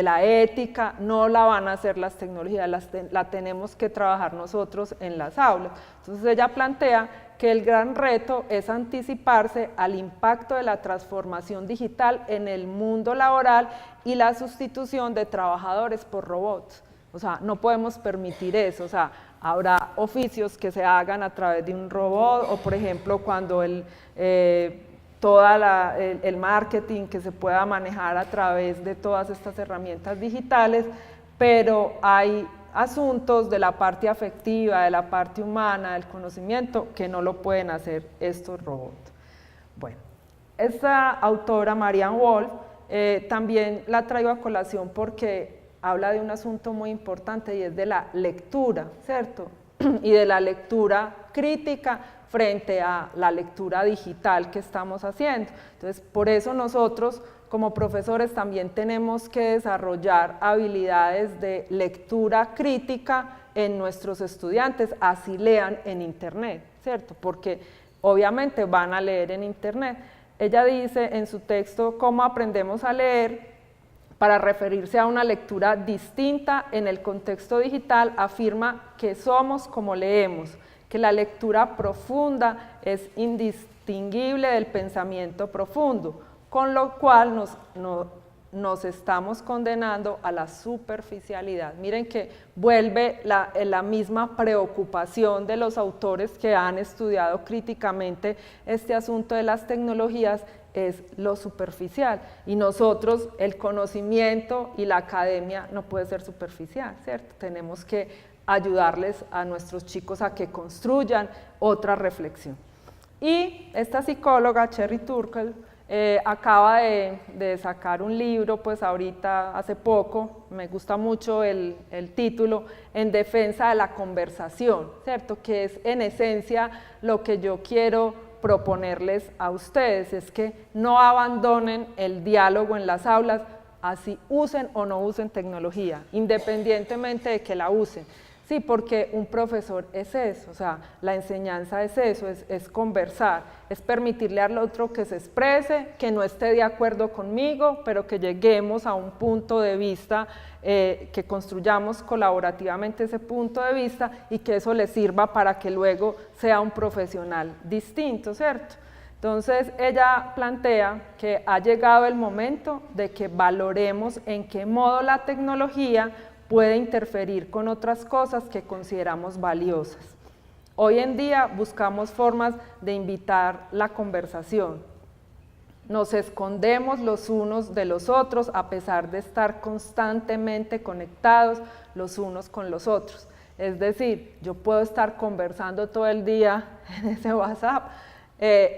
la ética, no la van a hacer las tecnologías, la tenemos que trabajar nosotros en las aulas. Entonces ella plantea que el gran reto es anticiparse al impacto de la transformación digital en el mundo laboral y la sustitución de trabajadores por robots. O sea, no podemos permitir eso, o sea, habrá oficios que se hagan a través de un robot, o por ejemplo cuando el marketing que se pueda manejar a través de todas estas herramientas digitales, pero hay asuntos de la parte afectiva, de la parte humana, del conocimiento, que no lo pueden hacer estos robots. Bueno, esta autora, Marianne Wolf, también la traigo a colación porque habla de un asunto muy importante y es de la lectura, ¿cierto? Y de la lectura crítica frente a la lectura digital que estamos haciendo. Entonces, por eso nosotros como profesores también tenemos que desarrollar habilidades de lectura crítica en nuestros estudiantes, así lean en internet, ¿cierto? Porque obviamente van a leer en internet. Ella dice en su texto cómo aprendemos a leer. Para referirse a una lectura distinta en el contexto digital, afirma que somos como leemos, que la lectura profunda es indistinguible del pensamiento profundo, con lo cual nos estamos condenando a la superficialidad. Miren que vuelve la misma preocupación de los autores que han estudiado críticamente este asunto de las tecnologías, es lo superficial, y nosotros, el conocimiento y la academia no puede ser superficial, ¿cierto? Tenemos que ayudarles a nuestros chicos a que construyan otra reflexión. Y esta psicóloga, Sherry Turkle, acaba de sacar un libro, pues ahorita, hace poco, me gusta mucho el título, En defensa de la conversación, ¿cierto? Que es en esencia lo que yo quiero proponerles a ustedes, es que no abandonen el diálogo en las aulas, así usen o no usen tecnología, independientemente de que la usen. Sí, porque un profesor es eso, o sea, la enseñanza es eso, es conversar, es permitirle al otro que se exprese, que no esté de acuerdo conmigo, pero que lleguemos a un punto de vista, que construyamos colaborativamente ese punto de vista y que eso le sirva para que luego sea un profesional distinto, ¿cierto? Entonces ella plantea que ha llegado el momento de que valoremos en qué modo la tecnología puede interferir con otras cosas que consideramos valiosas. Hoy en día buscamos formas de invitar la conversación. Nos escondemos los unos de los otros a pesar de estar constantemente conectados los unos con los otros. Es decir, yo puedo estar conversando todo el día en ese WhatsApp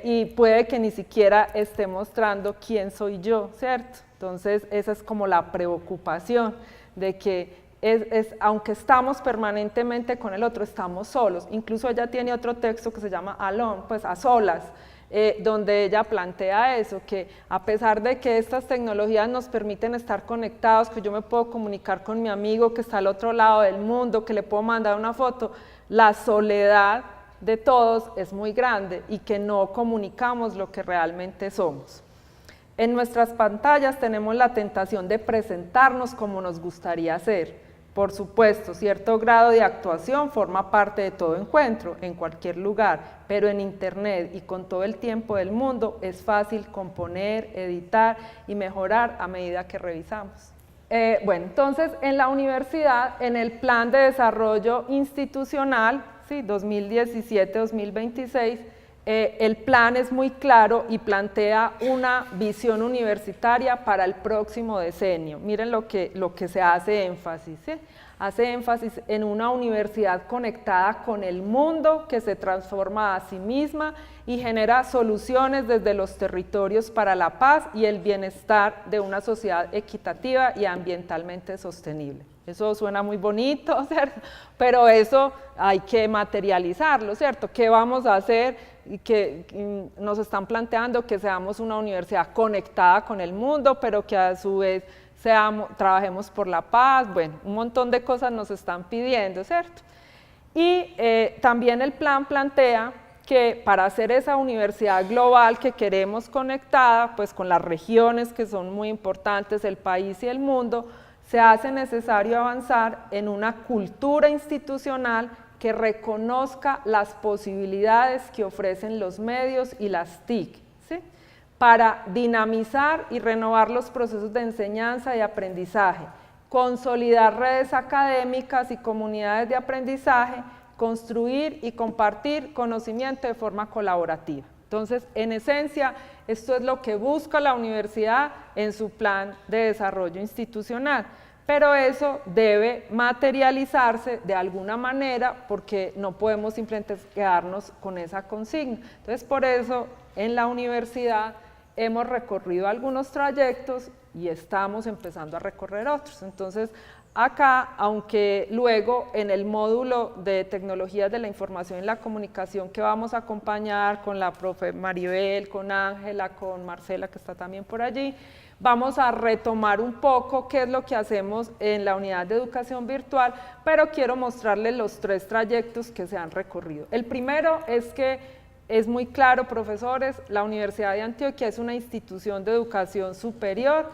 y puede que ni siquiera esté mostrando quién soy yo, ¿cierto? Entonces esa es como la preocupación de que aunque estamos permanentemente con el otro, estamos solos. Incluso ella tiene otro texto que se llama Alone, pues a solas, donde ella plantea eso, que a pesar de que estas tecnologías nos permiten estar conectados, que yo me puedo comunicar con mi amigo que está al otro lado del mundo, que le puedo mandar una foto, la soledad de todos es muy grande y que no comunicamos lo que realmente somos. En nuestras pantallas tenemos la tentación de presentarnos como nos gustaría ser. Por supuesto, cierto grado de actuación forma parte de todo encuentro, en cualquier lugar, pero en Internet y con todo el tiempo del mundo es fácil componer, editar y mejorar a medida que revisamos. Bueno, entonces en la universidad, en el Plan de Desarrollo Institucional, ¿sí? 2017-2026, el plan es muy claro y plantea una visión universitaria para el próximo decenio. Miren lo que se hace énfasis, ¿sí? Hace énfasis en una universidad conectada con el mundo que se transforma a sí misma y genera soluciones desde los territorios para la paz y el bienestar de una sociedad equitativa y ambientalmente sostenible. Eso suena muy bonito, ¿cierto? Pero eso hay que materializarlo, ¿cierto? ¿Qué vamos a hacer? Y que nos están planteando que seamos una universidad conectada con el mundo, pero que a su vez trabajemos por la paz, bueno, un montón de cosas nos están pidiendo, ¿cierto? Y también el plan plantea que para hacer esa universidad global que queremos conectada, pues con las regiones que son muy importantes, el país y el mundo, se hace necesario avanzar en una cultura institucional que reconozca las posibilidades que ofrecen los medios y las TIC, ¿sí? Para dinamizar y renovar los procesos de enseñanza y aprendizaje, consolidar redes académicas y comunidades de aprendizaje, construir y compartir conocimiento de forma colaborativa. Entonces, en esencia, esto es lo que busca la universidad en su plan de desarrollo institucional. Pero eso debe materializarse de alguna manera porque no podemos simplemente quedarnos con esa consigna. Entonces, por eso en la universidad hemos recorrido algunos trayectos y estamos empezando a recorrer otros. Entonces, acá, aunque luego en el módulo de tecnologías de la información y la comunicación que vamos a acompañar con la profe Maribel, con Ángela, con Marcela que está también por allí, vamos a retomar un poco qué es lo que hacemos en la unidad de educación virtual, pero quiero mostrarles los 3 trayectos que se han recorrido. El primero es que es muy claro, profesores, la Universidad de Antioquia es una institución de educación superior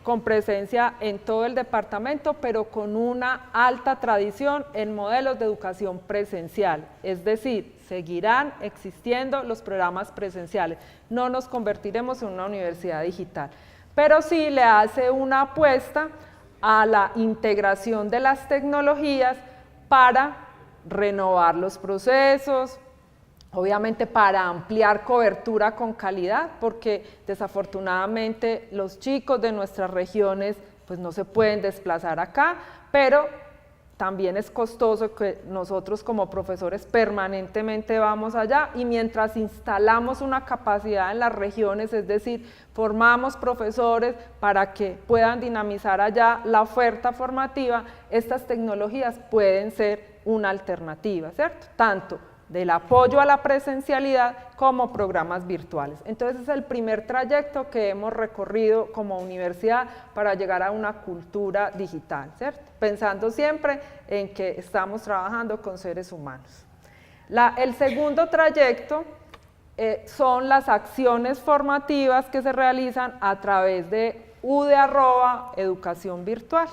con presencia en todo el departamento, pero con una alta tradición en modelos de educación presencial, es decir, seguirán existiendo los programas presenciales, no nos convertiremos en una universidad digital. Pero sí le hace una apuesta a la integración de las tecnologías para renovar los procesos, obviamente para ampliar cobertura con calidad, porque desafortunadamente los chicos de nuestras regiones pues no se pueden desplazar acá, pero también es costoso que nosotros como profesores permanentemente vamos allá, y mientras instalamos una capacidad en las regiones, es decir, formamos profesores para que puedan dinamizar allá la oferta formativa, estas tecnologías pueden ser una alternativa, ¿cierto? Tanto del apoyo a la presencialidad como programas virtuales. Entonces es el primer trayecto que hemos recorrido como universidad para llegar a una cultura digital, ¿cierto? Pensando siempre en que estamos trabajando con seres humanos. El segundo trayecto son las acciones formativas que se realizan a través de UDE@Educación Virtual.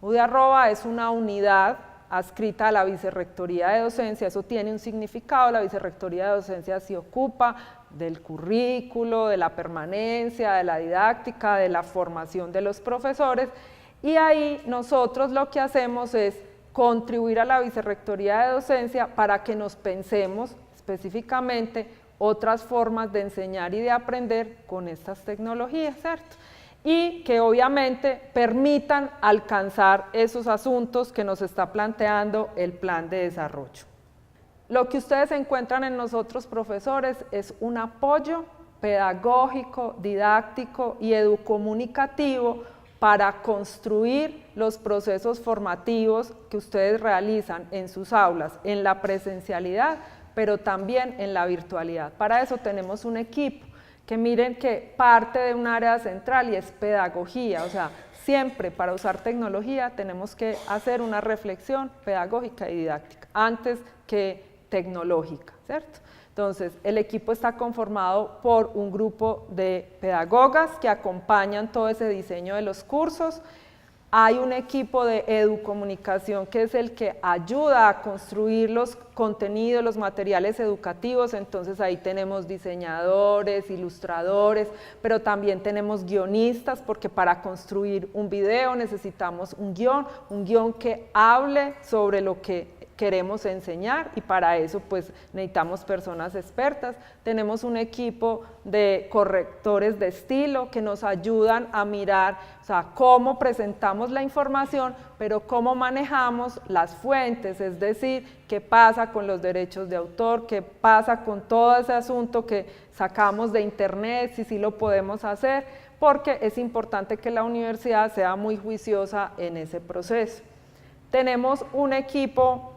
UDE@ es una unidad adscrita a la Vicerrectoría de Docencia, eso tiene un significado, la Vicerrectoría de Docencia se ocupa del currículo, de la permanencia, de la didáctica, de la formación de los profesores, y ahí nosotros lo que hacemos es contribuir a la Vicerrectoría de Docencia para que nos pensemos específicamente otras formas de enseñar y de aprender con estas tecnologías, ¿cierto? Y que obviamente permitan alcanzar esos asuntos que nos está planteando el plan de desarrollo. Lo que ustedes encuentran en nosotros, profesores, es un apoyo pedagógico, didáctico y educomunicativo para construir los procesos formativos que ustedes realizan en sus aulas, en la presencialidad, pero también en la virtualidad. Para eso tenemos un equipo que miren que parte de un área central y es pedagogía, o sea, siempre para usar tecnología tenemos que hacer una reflexión pedagógica y didáctica antes que tecnológica, ¿cierto? Entonces, el equipo está conformado por un grupo de pedagogas que acompañan todo ese diseño de los cursos. Hay un equipo de educomunicación que es el que ayuda a construir los contenidos, los materiales educativos, entonces ahí tenemos diseñadores, ilustradores, pero también tenemos guionistas, porque para construir un video necesitamos un guión que hable sobre lo que queremos enseñar, y para eso pues necesitamos personas expertas. Tenemos un equipo de correctores de estilo que nos ayudan a mirar, o sea, cómo presentamos la información, pero cómo manejamos las fuentes, es decir, qué pasa con los derechos de autor, qué pasa con todo ese asunto que sacamos de internet, si sí lo podemos hacer, porque es importante que la universidad sea muy juiciosa en ese proceso. Tenemos un equipo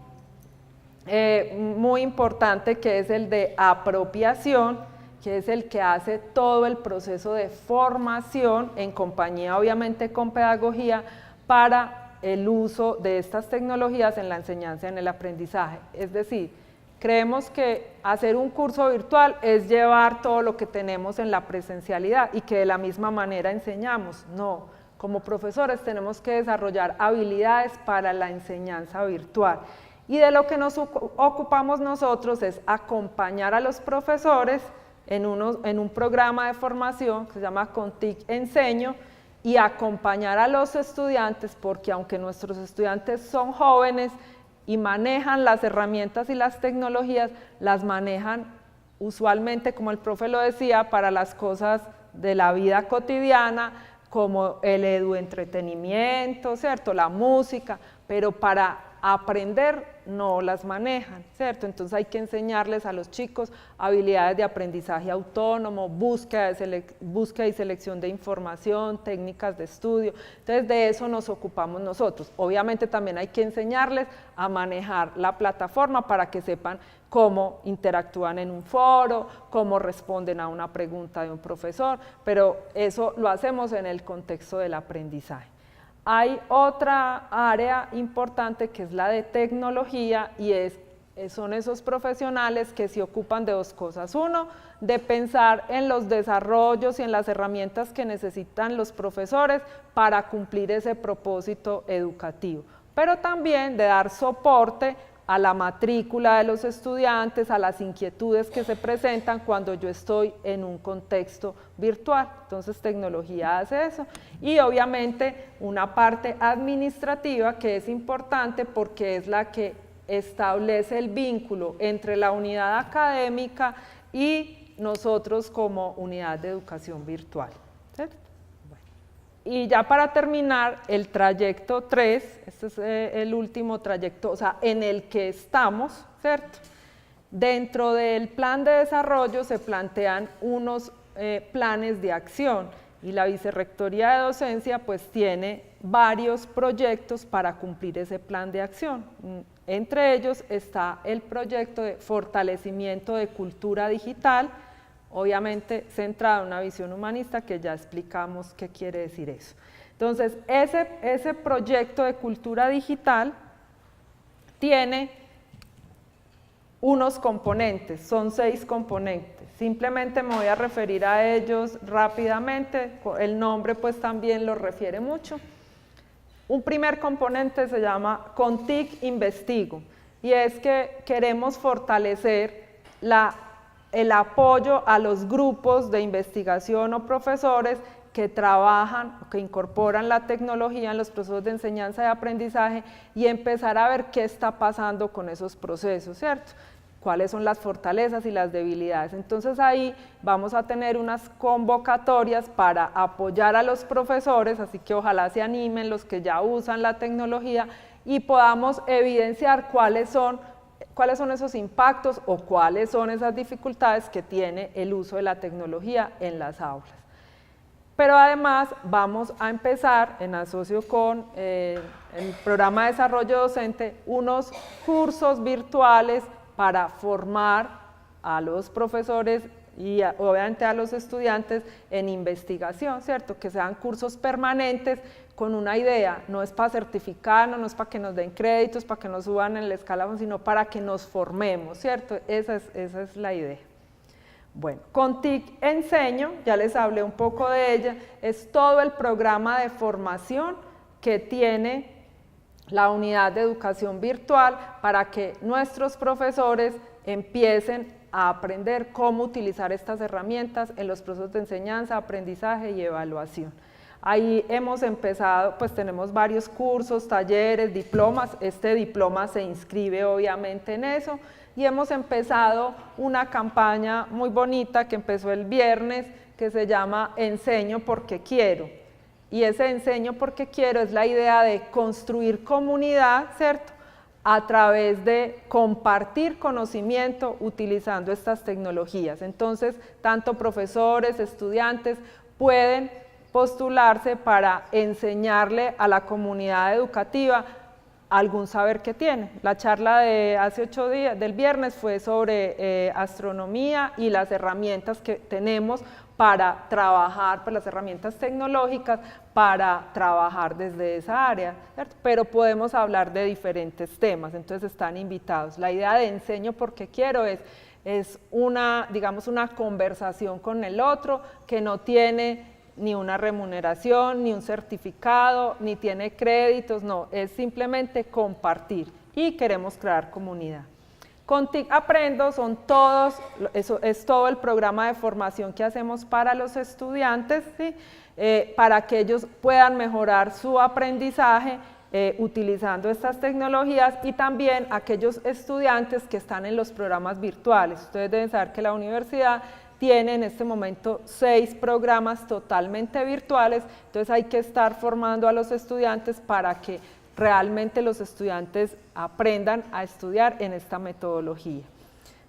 muy importante que es el de apropiación, que es el que hace todo el proceso de formación en compañía obviamente con pedagogía para el uso de estas tecnologías en la enseñanza y en el aprendizaje. Es decir, creemos que hacer un curso virtual es llevar todo lo que tenemos en la presencialidad y que de la misma manera enseñamos. No, como profesores tenemos que desarrollar habilidades para la enseñanza virtual. Y de lo que nos ocupamos nosotros es acompañar a los profesores en un programa de formación que se llama Contic Enseño, y acompañar a los estudiantes, porque aunque nuestros estudiantes son jóvenes y manejan las herramientas y las tecnologías, las manejan usualmente, como el profe lo decía, para las cosas de la vida cotidiana, como el eduentretenimiento, ¿cierto? La música, pero para aprender no las manejan, ¿cierto? Entonces hay que enseñarles a los chicos habilidades de aprendizaje autónomo, búsqueda y selección de información, técnicas de estudio. Entonces de eso nos ocupamos nosotros. Obviamente también hay que enseñarles a manejar la plataforma para que sepan cómo interactúan en un foro, cómo responden a una pregunta de un profesor, pero eso lo hacemos en el contexto del aprendizaje. Hay otra área importante que es la de tecnología, y son esos profesionales que se ocupan de dos cosas. Uno, de pensar en los desarrollos y en las herramientas que necesitan los profesores para cumplir ese propósito educativo, pero también de dar soporte a la matrícula de los estudiantes, a las inquietudes que se presentan cuando yo estoy en un contexto virtual. Entonces tecnología hace eso, y obviamente una parte administrativa que es importante porque es la que establece el vínculo entre la unidad académica y nosotros como unidad de educación virtual, ¿cierto? Bueno. Y ya para terminar, el trayecto 3, este es el último trayecto, o sea, en el que estamos, ¿cierto? Dentro del plan de desarrollo se plantean unos planes de acción y la Vicerrectoría de Docencia pues tiene varios proyectos para cumplir ese plan de acción. Entre ellos está el proyecto de fortalecimiento de cultura digital, obviamente centrado en una visión humanista que ya explicamos qué quiere decir eso. Entonces, ese proyecto de cultura digital tiene unos componentes, son 6 componentes. Simplemente me voy a referir a ellos rápidamente, el nombre pues también lo refiere mucho. Un primer componente se llama Con TIC Investigo, y es que queremos fortalecer el apoyo a los grupos de investigación o profesores que trabajan, que incorporan la tecnología en los procesos de enseñanza y aprendizaje y empezar a ver qué está pasando con esos procesos, ¿cierto? Cuáles son las fortalezas y las debilidades. Entonces ahí vamos a tener unas convocatorias para apoyar a los profesores, así que ojalá se animen los que ya usan la tecnología y podamos evidenciar cuáles son esos impactos o cuáles son esas dificultades que tiene el uso de la tecnología en las aulas. Pero además vamos a empezar, en asocio con el programa de desarrollo docente, unos cursos virtuales para formar a los profesores y obviamente a los estudiantes en investigación, ¿cierto? Que sean cursos permanentes con una idea, no es para certificarnos, no es para que nos den créditos, para que nos suban en el escalafón, sino para que nos formemos, ¿cierto? Esa es la idea. Bueno, con TIC Enseño, ya les hablé un poco de ella, es todo el programa de formación que tiene la unidad de educación virtual para que nuestros profesores empiecen a aprender cómo utilizar estas herramientas en los procesos de enseñanza, aprendizaje y evaluación. Ahí hemos empezado, pues tenemos varios cursos, talleres, diplomas, este diploma se inscribe obviamente en eso, y hemos empezado una campaña muy bonita que empezó el viernes, que se llama Enseño porque quiero. Y ese enseño porque quiero es la idea de construir comunidad, ¿cierto?, a través de compartir conocimiento utilizando estas tecnologías. Entonces, tanto profesores, estudiantes pueden postularse para enseñarle a la comunidad educativa algún saber que tiene. La charla de hace 8 días, del viernes, fue sobre astronomía y las herramientas que tenemos para trabajar, pues las herramientas tecnológicas para trabajar desde esa área, ¿cierto? Pero podemos hablar de diferentes temas, entonces están invitados. La idea de enseño porque quiero es una, digamos, una conversación con el otro que no tiene ni una remuneración, ni un certificado, ni tiene créditos, no, es simplemente compartir y queremos crear comunidad. Con TIC Aprendo son todos, eso es todo el programa de formación que hacemos para los estudiantes, ¿sí? Para que ellos puedan mejorar su aprendizaje utilizando estas tecnologías, y también aquellos estudiantes que están en los programas virtuales. Ustedes deben saber que la universidad tiene en este momento 6 programas totalmente virtuales, entonces hay que estar formando a los estudiantes para que realmente los estudiantes aprendan a estudiar en esta metodología.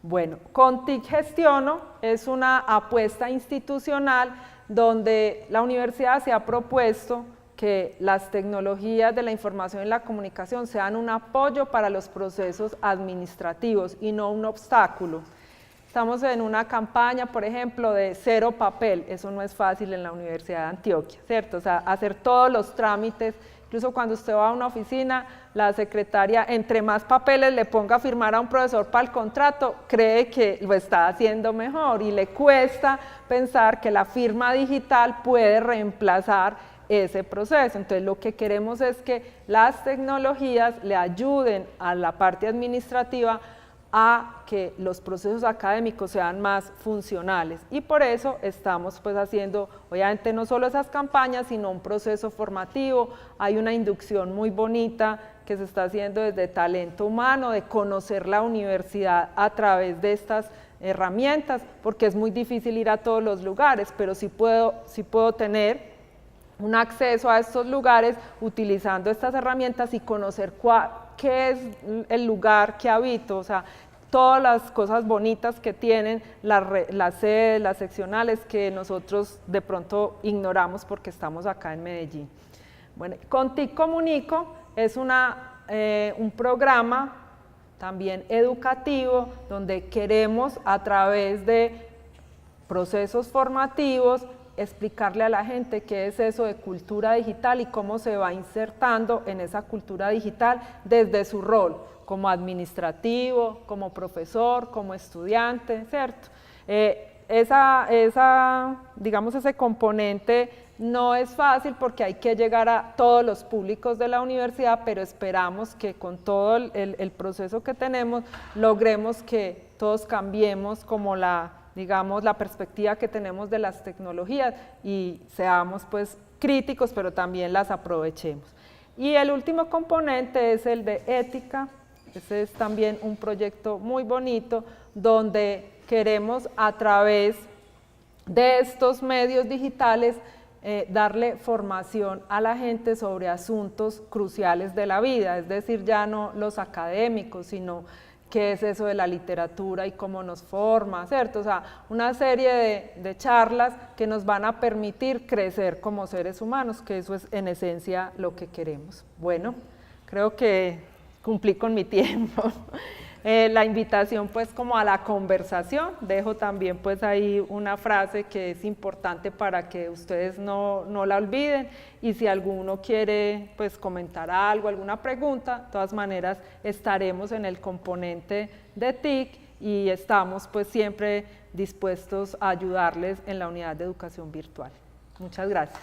Bueno, con TIC Gestiono es una apuesta institucional donde la universidad se ha propuesto que las tecnologías de la información y la comunicación sean un apoyo para los procesos administrativos y no un obstáculo. Estamos en una campaña, por ejemplo, de 0 papel, eso no es fácil en la Universidad de Antioquia, ¿cierto? O sea, hacer todos los trámites, incluso cuando usted va a una oficina, la secretaria, entre más papeles le ponga a firmar a un profesor para el contrato, cree que lo está haciendo mejor y le cuesta pensar que la firma digital puede reemplazar ese proceso. Entonces lo que queremos es que las tecnologías le ayuden a la parte administrativa a que los procesos académicos sean más funcionales, y por eso estamos pues haciendo obviamente no solo esas campañas, sino un proceso formativo. Hay una inducción muy bonita que se está haciendo desde talento humano, de conocer la universidad a través de estas herramientas, porque es muy difícil ir a todos los lugares, pero sí puedo tener un acceso a estos lugares utilizando estas herramientas y conocer qué es el lugar que habito, o sea, todas las cosas bonitas que tienen las sedes, las seccionales que nosotros de pronto ignoramos porque estamos acá en Medellín. Bueno, con TIC Comunico es un programa también educativo donde queremos a través de procesos formativos explicarle a la gente qué es eso de cultura digital y cómo se va insertando en esa cultura digital desde su rol como administrativo, como profesor, como estudiante, ¿cierto? Digamos, ese componente no es fácil porque hay que llegar a todos los públicos de la universidad, pero esperamos que con todo el proceso que tenemos logremos que todos cambiemos como digamos, la perspectiva que tenemos de las tecnologías y seamos pues críticos, pero también las aprovechemos. Y el último componente es el de ética. Ese es también un proyecto muy bonito donde queremos a través de estos medios digitales darle formación a la gente sobre asuntos cruciales de la vida, es decir, ya no los académicos, sino qué es eso de la literatura y cómo nos forma, ¿cierto? O sea, una serie de charlas que nos van a permitir crecer como seres humanos, que eso es en esencia lo que queremos. Bueno, creo que cumplí con mi tiempo. La invitación pues como a la conversación, dejo también pues ahí una frase que es importante para que ustedes no la olviden y si alguno quiere pues comentar algo, alguna pregunta, de todas maneras estaremos en el componente de TIC y estamos pues siempre dispuestos a ayudarles en la unidad de educación virtual. Muchas gracias.